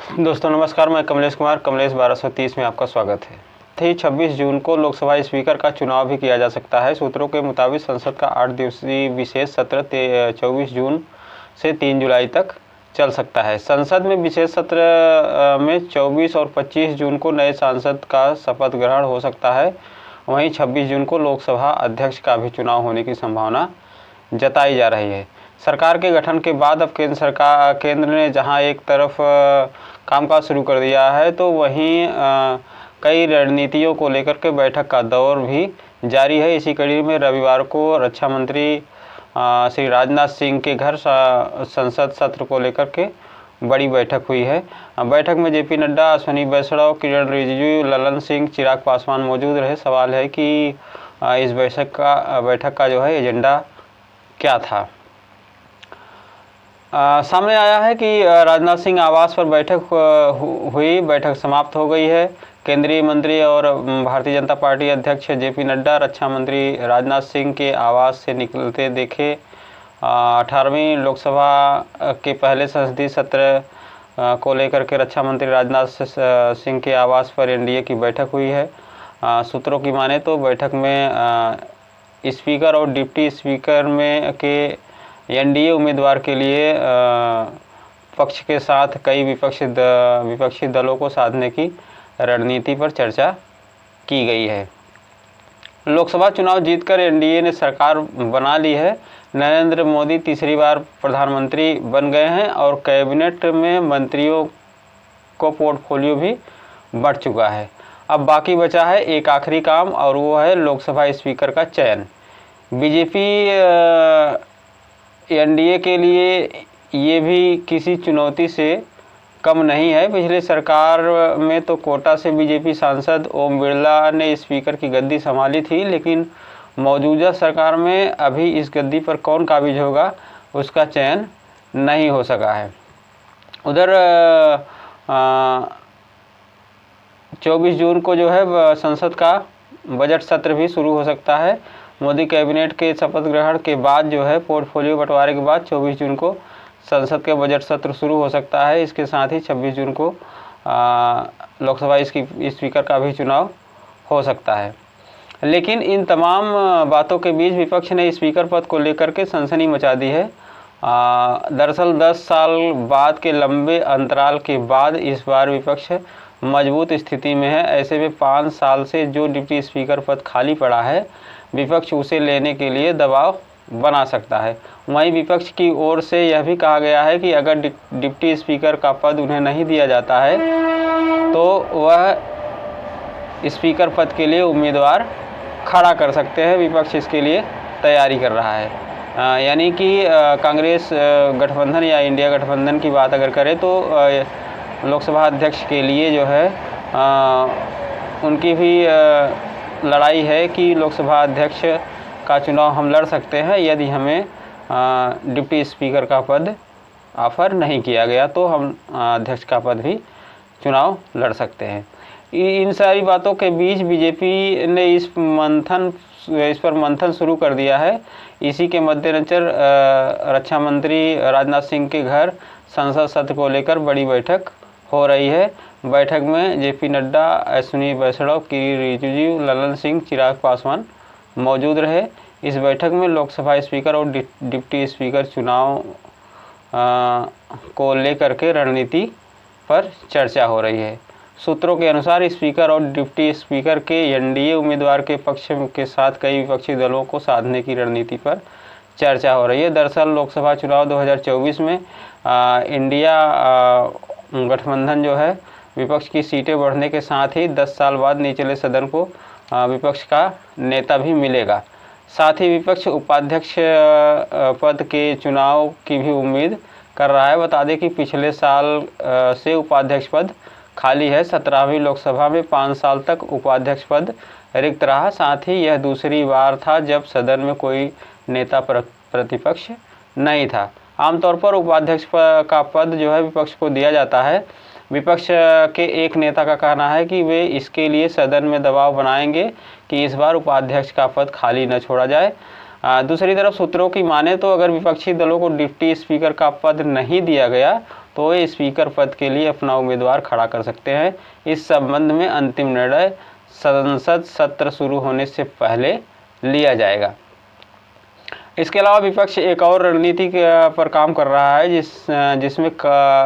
दोस्तों नमस्कार, मैं कमलेश कुमार, कमलेश 1230 में आपका स्वागत है। 26 जून को लोकसभा स्पीकर का चुनाव भी किया जा सकता है। सूत्रों के मुताबिक संसद का 8 दिवसीय विशेष सत्र 24 जून से 3 जुलाई तक चल सकता है। संसद में विशेष सत्र में 24 और 25 जून को नए सांसद का शपथ ग्रहण हो सकता है। वहीं 26 जून को लोकसभा अध्यक्ष का भी चुनाव होने की संभावना जताई जा रही है। सरकार के गठन के बाद अब केंद्र ने जहां एक तरफ कामकाज शुरू कर दिया है, तो वहीं कई रणनीतियों को लेकर के बैठक का दौर भी जारी है। इसी कड़ी में रविवार को रक्षा मंत्री श्री राजनाथ सिंह के घर संसद सत्र को लेकर के बड़ी बैठक हुई है। बैठक में जेपी नड्डा, अश्विनी वैष्णव, किरण रिजिजू, ललन सिंह, चिराग पासवान मौजूद रहे। सवाल है कि इस बैठक का जो है एजेंडा क्या था। सामने आया है कि राजनाथ सिंह आवास पर बैठक हुई, बैठक समाप्त हो गई है। केंद्रीय मंत्री और भारतीय जनता पार्टी अध्यक्ष जेपी नड्डा रक्षा मंत्री राजनाथ सिंह के आवास से निकलते देखे। 18वीं लोकसभा के पहले संसदीय सत्र को लेकर के रक्षा मंत्री राजनाथ सिंह के आवास पर एनडीए की बैठक हुई है। सूत्रों की माने तो बैठक में स्पीकर और डिप्टी स्पीकर में के एनडीए उम्मीदवार के लिए पक्ष के साथ कई विपक्षी दलों को साधने की रणनीति पर चर्चा की गई है। लोकसभा चुनाव जीतकर एनडीए ने सरकार बना ली है। नरेंद्र मोदी तीसरी बार प्रधानमंत्री बन गए हैं और कैबिनेट में मंत्रियों को पोर्टफोलियो भी बढ़ चुका है। अब बाकी बचा है एक आखिरी काम, और वो है लोकसभा स्पीकर का चयन। बीजेपी एनडीए के लिए ये भी किसी चुनौती से कम नहीं है। पिछले सरकार में तो कोटा से बीजेपी सांसद ओम बिरला ने स्पीकर की गद्दी संभाली थी, लेकिन मौजूदा सरकार में अभी इस गद्दी पर कौन काबिज होगा उसका चयन नहीं हो सका है। उधर 24 जून को जो है संसद का बजट सत्र भी शुरू हो सकता है। मोदी कैबिनेट के शपथ ग्रहण के बाद जो है पोर्टफोलियो बंटवारे के बाद 24 जून को संसद के बजट सत्र शुरू हो सकता है। इसके साथ ही 26 जून को लोकसभा स्पीकर का भी चुनाव हो सकता है। लेकिन इन तमाम बातों के बीच विपक्ष ने स्पीकर पद को लेकर के सनसनी मचा दी है। दरअसल 10 साल बाद के लंबे अंतराल के बाद इस बार विपक्ष मजबूत स्थिति में है। ऐसे में 5 साल से जो डिप्टी स्पीकर पद खाली पड़ा है, विपक्ष उसे लेने के लिए दबाव बना सकता है। वहीं विपक्ष की ओर से यह भी कहा गया है कि अगर डिप्टी स्पीकर का पद उन्हें नहीं दिया जाता है तो वह स्पीकर पद के लिए उम्मीदवार खड़ा कर सकते हैं। विपक्ष इसके लिए तैयारी कर रहा है। यानी कि कांग्रेस गठबंधन या इंडिया गठबंधन की बात अगर करें तो लोकसभा अध्यक्ष के लिए जो है उनकी भी लड़ाई है कि लोकसभा अध्यक्ष का चुनाव हम लड़ सकते हैं। यदि हमें डिप्टी स्पीकर का पद ऑफर नहीं किया गया तो हम अध्यक्ष का पद भी चुनाव लड़ सकते हैं। इन सारी बातों के बीच बीजेपी ने इस पर मंथन शुरू कर दिया है। इसी के मद्देनजर रक्षा मंत्री राजनाथ सिंह के घर संसद सत्र को लेकर बड़ी बैठक हो रही है। बैठक में जेपी नड्डा, अश्विनी वैष्णव, किरण रिजिजू, ललन सिंह, चिराग पासवान मौजूद रहे। इस बैठक में लोकसभा स्पीकर और डिप्टी स्पीकर चुनाव को लेकर के रणनीति पर चर्चा हो रही है। सूत्रों के अनुसार स्पीकर और डिप्टी स्पीकर के एनडीए उम्मीदवार के पक्ष के साथ कई विपक्षी दलों को साधने की रणनीति पर चर्चा हो रही है। दरअसल लोकसभा चुनाव 2024 में इंडिया गठबंधन जो है विपक्ष की सीटें बढ़ने के साथ ही 10 साल बाद निचले सदन को विपक्ष का नेता भी मिलेगा। साथ ही विपक्ष उपाध्यक्ष पद के चुनाव की भी उम्मीद कर रहा है। बता दें कि पिछले साल से उपाध्यक्ष पद खाली है। 17वीं लोकसभा में 5 साल तक उपाध्यक्ष पद रिक्त रहा। साथ ही यह दूसरी बार था जब सदन में कोई नेता प्रतिपक्ष नहीं था। आमतौर पर उपाध्यक्ष का पद जो है विपक्ष को दिया जाता है। विपक्ष के एक नेता का कहना है कि वे इसके लिए सदन में दबाव बनाएंगे कि इस बार उपाध्यक्ष का पद खाली न छोड़ा जाए। दूसरी तरफ सूत्रों की माने तो अगर विपक्षी दलों को डिप्टी स्पीकर का पद नहीं दिया गया तो वे स्पीकर पद के लिए अपना उम्मीदवार खड़ा कर सकते हैं। इस संबंध में अंतिम निर्णय संसद सत्र शुरू होने से पहले लिया जाएगा। इसके अलावा विपक्ष एक और रणनीति पर काम कर रहा है जिसमें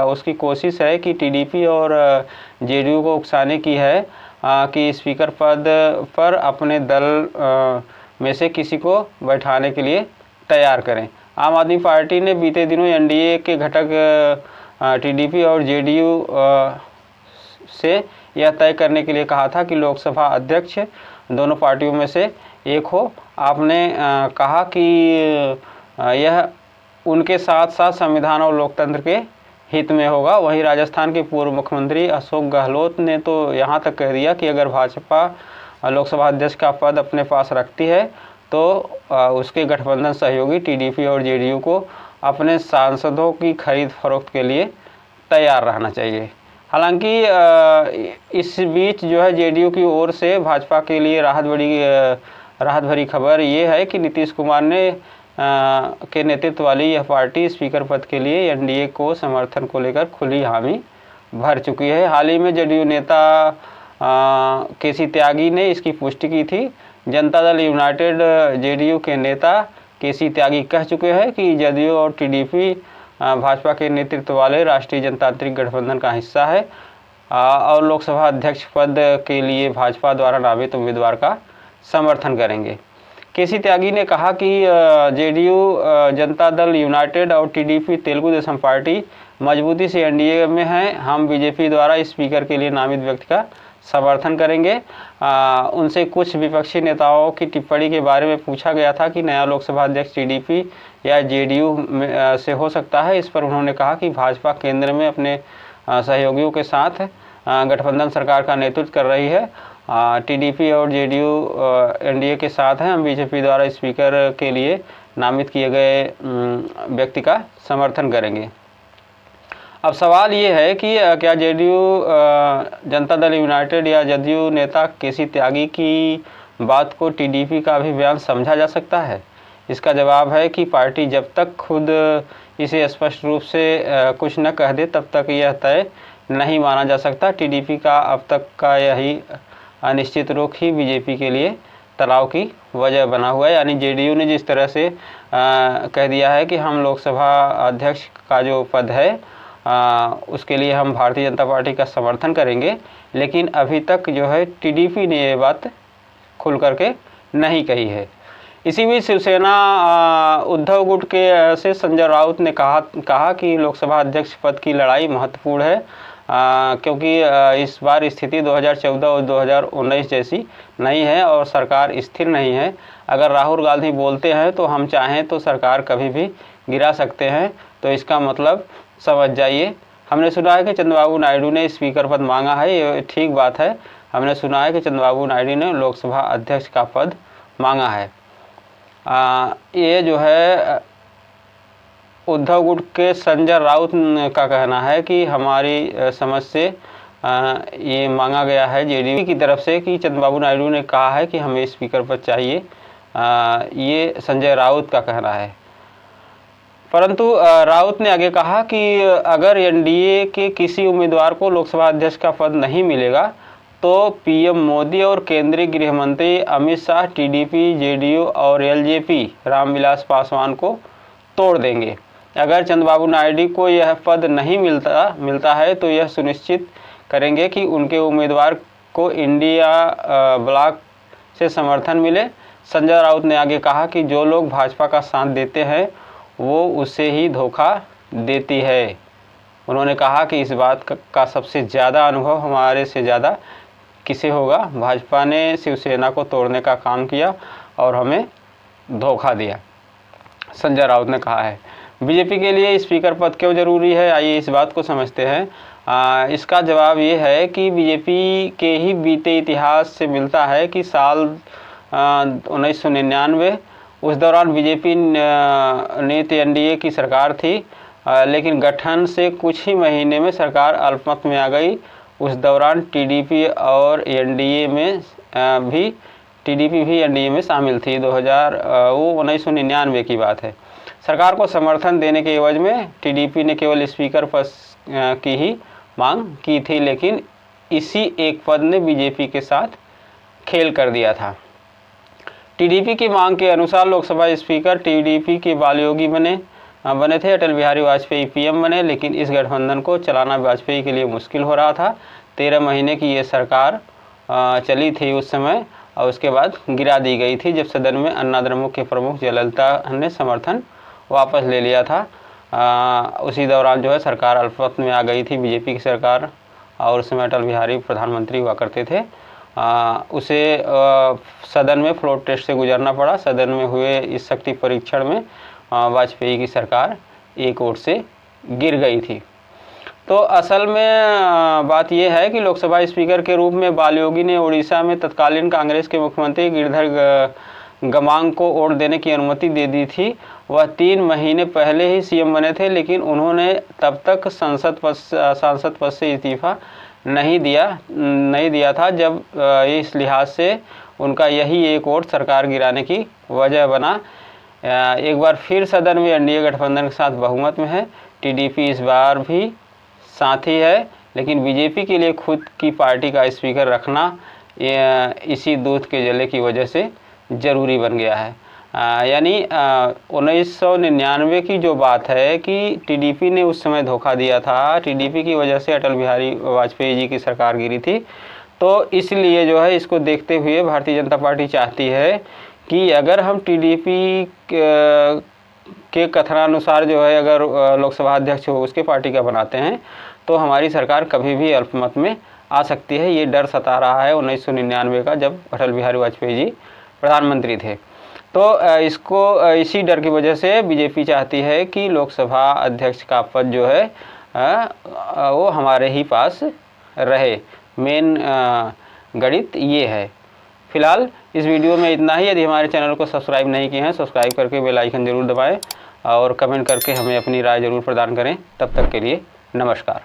उसकी कोशिश है कि टीडीपी और जेडीयू को उकसाने की है कि स्पीकर पद पर अपने दल में से किसी को बैठाने के लिए तैयार करें। आम आदमी पार्टी ने बीते दिनों एनडीए के घटक टीडीपी और जेडीयू से यह तय करने के लिए कहा था कि लोकसभा अध्यक्ष दोनों पार्टियों में से एक हो। आपने कहा कि यह उनके साथ साथ संविधान और लोकतंत्र के हित में होगा। वहीं राजस्थान के पूर्व मुख्यमंत्री अशोक गहलोत ने तो यहाँ तक कह दिया कि अगर भाजपा लोकसभा अध्यक्ष का पद अपने पास रखती है तो उसके गठबंधन सहयोगी टीडीपी और जेडीयू को अपने सांसदों की खरीद फरोख्त के लिए तैयार रहना चाहिए। हालांकि इस बीच जो है जेडीयू की ओर से भाजपा के लिए राहत भरी खबर ये है कि नीतीश कुमार ने के नेतृत्व वाली यह पार्टी स्पीकर पद के लिए एनडीए को समर्थन को लेकर खुली हामी भर चुकी है। हाल ही में जेडीयू नेता केसी त्यागी ने इसकी पुष्टि की थी। जनता दल यूनाइटेड जेडीयू के नेता केसी त्यागी कह चुके हैं कि जेडीयू और टीडीपी भाजपा के नेतृत्व वाले राष्ट्रीय जनतांत्रिक गठबंधन का हिस्सा है और लोकसभा अध्यक्ष पद के लिए भाजपा द्वारा नामित उम्मीदवार का समर्थन करेंगे। केसी त्यागी ने कहा कि जेडीयू जनता दल यूनाइटेड और टीडीपी तेलुगु देशम पार्टी मजबूती से एनडीए में हैं। हम बीजेपी द्वारा स्पीकर के लिए नामित व्यक्ति का समर्थन करेंगे। उनसे कुछ विपक्षी नेताओं की टिप्पणी के बारे में पूछा गया था कि नया लोकसभा अध्यक्ष टीडीपी या जेडीयू से हो सकता है। इस पर उन्होंने कहा कि भाजपा केंद्र में अपने सहयोगियों के साथ गठबंधन सरकार का नेतृत्व कर रही है। टीडीपी और जेडीयू एनडीए के साथ हैं। हम बीजेपी द्वारा स्पीकर के लिए नामित किए गए व्यक्ति का समर्थन करेंगे। अब सवाल ये है कि क्या जेडीयू जनता दल यूनाइटेड या जदयू नेता केसी त्यागी की बात को टीडीपी का भी बयान समझा जा सकता है? इसका जवाब है कि पार्टी जब तक खुद इसे स्पष्ट रूप से कुछ न कह दे तब तक यह तय नहीं माना जा सकता। टीडीपी का अब तक का यही अनिश्चित रुख ही बीजेपी के लिए तनाव की वजह बना हुआ है। यानी जेडीयू ने जिस तरह से कह दिया है कि हम लोकसभा अध्यक्ष का जो पद है उसके लिए हम भारतीय जनता पार्टी का समर्थन करेंगे, लेकिन अभी तक जो है टीडीपी ने ये बात खुल करके नहीं कही है। इसी बीच शिवसेना उद्धव गुट के से संजय राउत ने कहा कि लोकसभा अध्यक्ष पद की लड़ाई महत्वपूर्ण है क्योंकि इस बार स्थिति 2014 और 2019 जैसी नहीं है और सरकार स्थिर नहीं है। अगर राहुल गांधी बोलते हैं तो हम चाहें तो सरकार कभी भी गिरा सकते हैं, तो इसका मतलब समझ जाइए। हमने सुना है कि चंद्रबाबू नायडू ने स्पीकर पद मांगा है, ये ठीक बात है। हमने सुना है कि चंद्रबाबू नायडू ने लोकसभा अध्यक्ष का पद मांगा है। ये जो है उद्धव गुट के संजय राउत का कहना है कि हमारी समझ से ये मांगा गया है जेडीयू की तरफ से कि चंद्रबाबू नायडू ने कहा है कि हमें स्पीकर पद चाहिए। ये संजय राउत का कहना है। परंतु राउत ने आगे कहा कि अगर एनडीए के किसी उम्मीदवार को लोकसभा अध्यक्ष का पद नहीं मिलेगा तो पीएम मोदी और केंद्रीय गृह मंत्री अमित शाह टीडीपी, जेडीयू और एलजेपी रामविलास पासवान को तोड़ देंगे। अगर चंद्रबाबू नायडू को यह पद नहीं मिलता है तो यह सुनिश्चित करेंगे कि उनके उम्मीदवार को इंडिया ब्लॉक से समर्थन मिले। संजय राउत ने आगे कहा कि जो लोग भाजपा का साथ देते हैं वो उसे ही धोखा देती है। उन्होंने कहा कि इस बात का सबसे ज़्यादा अनुभव हमारे से ज़्यादा किसे होगा। भाजपा ने शिवसेना को तोड़ने का काम किया और हमें धोखा दिया, संजय राउत ने कहा है। बीजेपी के लिए स्पीकर पद क्यों ज़रूरी है, आइए इस बात को समझते हैं। इसका जवाब ये है कि बीजेपी के ही बीते इतिहास से मिलता है कि साल 1999 उस दौरान बीजेपी नेत एनडीए की सरकार थी, लेकिन गठन से कुछ ही महीने में सरकार अल्पमत में आ गई। उस दौरान टीडीपी और एनडीए में टीडीपी भी एनडीए में शामिल थी। 1999 की बात है। सरकार को समर्थन देने के एवज में टीडीपी ने केवल स्पीकर की ही मांग की थी, लेकिन इसी एक पद ने बीजेपी के साथ खेल कर दिया था। टीडीपी की मांग के अनुसार लोकसभा स्पीकर टीडीपी के बालयोगी बने थे। अटल बिहारी वाजपेयी पीएम बने, लेकिन इस गठबंधन को चलाना वाजपेयी के लिए मुश्किल हो रहा था। 13 महीने की ये सरकार चली थी उस समय, और उसके बाद गिरा दी गई थी जब सदन में अन्ना द्रमुक के प्रमुख जयललिता ने समर्थन वापस ले लिया था। उसी दौरान जो है सरकार अल्पमत में आ गई थी, बीजेपी की सरकार, और उस समय अटल बिहारी प्रधानमंत्री हुआ करते थे। उसे सदन में फ्लोर टेस्ट से गुजरना पड़ा। सदन में हुए इस शक्ति परीक्षण में वाजपेयी की सरकार एक वोट से गिर गई थी। तो असल में बात यह है कि लोकसभा स्पीकर के रूप में बालयोगी ने उड़ीसा में तत्कालीन कांग्रेस के मुख्यमंत्री गिरिधर गमांग को वोट देने की अनुमति दे दी थी। वह 3 महीने पहले ही सीएम बने थे, लेकिन उन्होंने तब तक सांसद पद से इस्तीफा नहीं दिया था, जब इस लिहाज से उनका यही एक वोट सरकार गिराने की वजह बना। एक बार फिर सदन में एनडीए गठबंधन के साथ बहुमत में है। टीडीपी इस बार भी साथी है, लेकिन बीजेपी के लिए खुद की पार्टी का स्पीकर रखना इसी दूध के जले की वजह से ज़रूरी बन गया है। यानी 1999 की जो बात है कि टीडीपी ने उस समय धोखा दिया था, टीडीपी की वजह से अटल बिहारी वाजपेयी जी की सरकार गिरी थी। तो इसलिए जो है इसको देखते हुए भारतीय जनता पार्टी चाहती है कि अगर हम टीडीपी के कथनानुसार जो है अगर लोकसभा अध्यक्ष हो उसके पार्टी का बनाते हैं तो हमारी सरकार कभी भी अल्पमत में आ सकती है। ये डर सता रहा है 1999 का, जब अटल बिहारी वाजपेयी जी प्रधानमंत्री थे। तो इसी डर की वजह से बीजेपी चाहती है कि लोकसभा अध्यक्ष का पद जो है वो हमारे ही पास रहे। मेन गणित ये है। फिलहाल इस वीडियो में इतना ही। यदि हमारे चैनल को सब्सक्राइब नहीं किए हैं, सब्सक्राइब करके बेल आइकन जरूर दबाएं और कमेंट करके हमें अपनी राय जरूर प्रदान करें। तब तक के लिए नमस्कार।